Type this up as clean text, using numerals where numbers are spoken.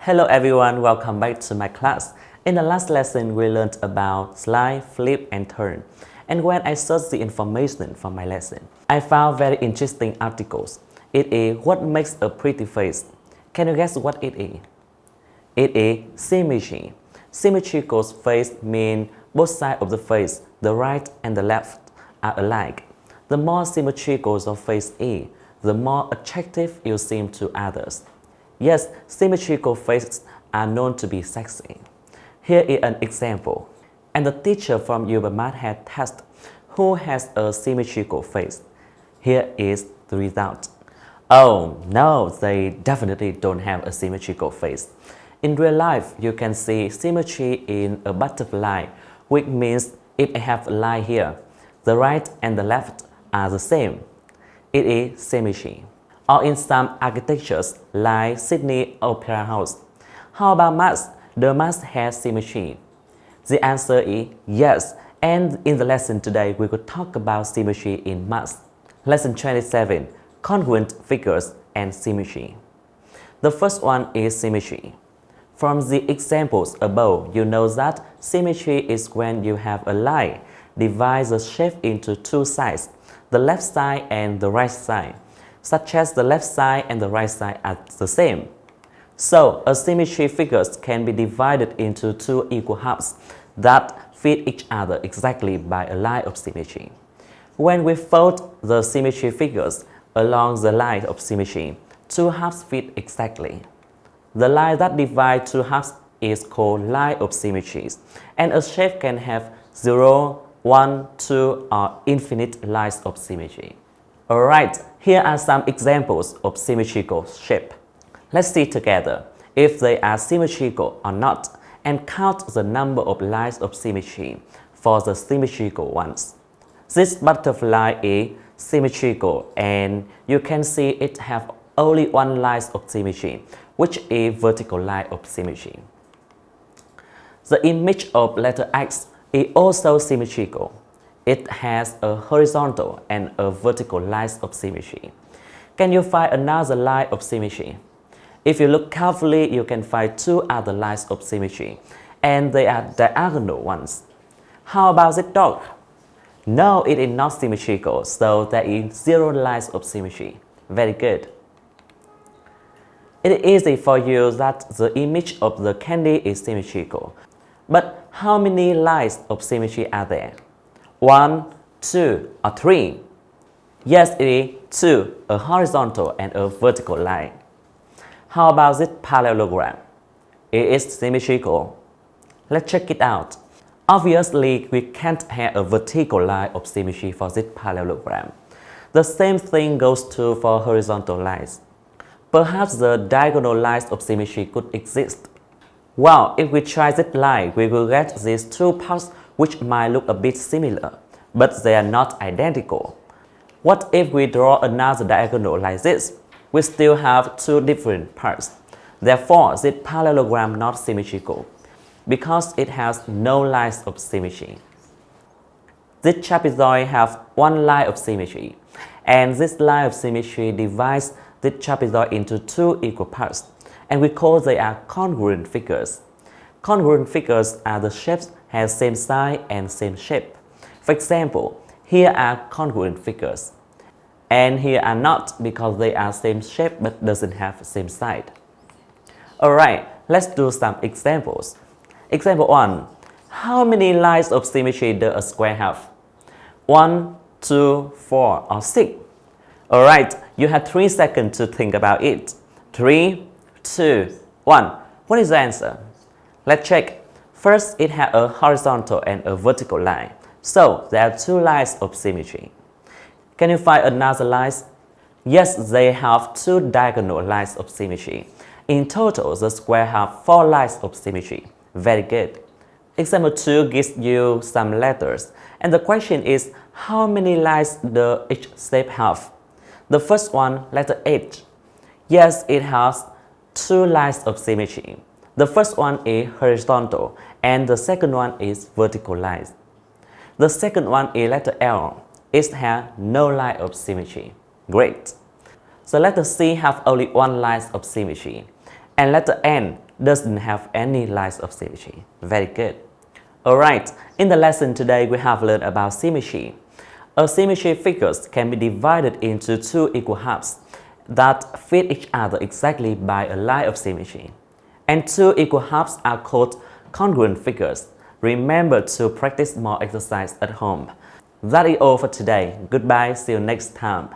Hello everyone, welcome back to my class. In the last lesson, we learned about slide, flip, and turn. And when I searched the information for my lesson, I found very interesting articles. It is what makes a pretty face. Can you guess what it is? It is symmetry. Symmetrical face means both sides of the face, the right and the left, are alike. The more symmetrical your face is, the more attractive you seem to others. Yes, symmetrical faces are known to be sexy. Here is an example. And the teacher from your math had test who has a symmetrical face. Here is the result. Oh no, they definitely don't have a symmetrical face. In real life, you can see symmetry in a butterfly, which means if I have a line here, the right and the left are the same. It is symmetry. Or in some architectures like Sydney Opera House. How about maths? The maths has symmetry. The answer is yes, and in the lesson today we will talk about symmetry in maths. Lesson 27, congruent figures and symmetry. The first one is symmetry. From the examples above, you know that symmetry is when you have a line divide the shape into two sides, the left side and the right side, such as the left side and the right side are the same. So, a symmetry figures can be divided into two equal halves that fit each other exactly by a line of symmetry. When we fold the symmetry figures along the line of symmetry, two halves fit exactly. The line that divides two halves is called line of symmetries, and a shape can have 0, 1, 2, or infinite lines of symmetry. Alright, here are some examples of symmetrical shape. Let's see together if they are symmetrical or not and count the number of lines of symmetry for the symmetrical ones. This butterfly is symmetrical and you can see it have only one line of symmetry, which is vertical line of symmetry. The image of letter X is also symmetrical. It has a horizontal and a vertical lines of symmetry. Can you find another line of symmetry? If you look carefully, you can find two other lines of symmetry, and they are diagonal ones. How about this dog? No, it is not symmetrical, so there is 0 lines of symmetry. Very good. It is easy for you that the image of the candy is symmetrical. But how many lines of symmetry are there? 1, 2, or 3? Yes, it is 2, a horizontal and a vertical line. How about this parallelogram? It is symmetrical. Let's check it out. Obviously, we can't have a vertical line of symmetry for this parallelogram. The same thing goes true for horizontal lines. Perhaps the diagonal lines of symmetry could exist. Well, if we try this line, we will get these two parts which might look a bit similar, but they are not identical. What if we draw another diagonal like this? We still have two different parts. Therefore, this parallelogram not symmetrical, because it has no lines of symmetry. This trapezoid has one line of symmetry, and this line of symmetry divides this trapezoid into two equal parts, and we call they are congruent figures. Congruent figures are the shapes have same side and same shape. For example, here are congruent figures, and here are not because they are same shape but doesn't have same side. Alright, let's do some examples. Example 1. How many lines of symmetry does a square have? 1, 2, 4, or 6? Alright, you have 3 seconds to think about it. 3, 2, 1. What is the answer? Let's check. First, it has a horizontal and a vertical line. So, there are two lines of symmetry. Can you find another line? Yes, they have two diagonal lines of symmetry. In total, the square have 4 lines of symmetry. Very good. Example 2 gives you some letters. And the question is, how many lines does each shape have? The first one, letter H. Yes, it has 2 lines of symmetry. The first one is horizontal and the second one is vertical lines. The second one is letter L. It has no line of symmetry. Great. So letter C have only one line of symmetry. and letter N doesn't have any lines of symmetry. Very good. Alright, in the lesson today we have learned about symmetry. A symmetry figures can be divided into two equal halves that fit each other exactly by a line of symmetry. And two equal halves are called congruent figures. Remember to practice more exercise at home. That is all for today. Goodbye, see you next time.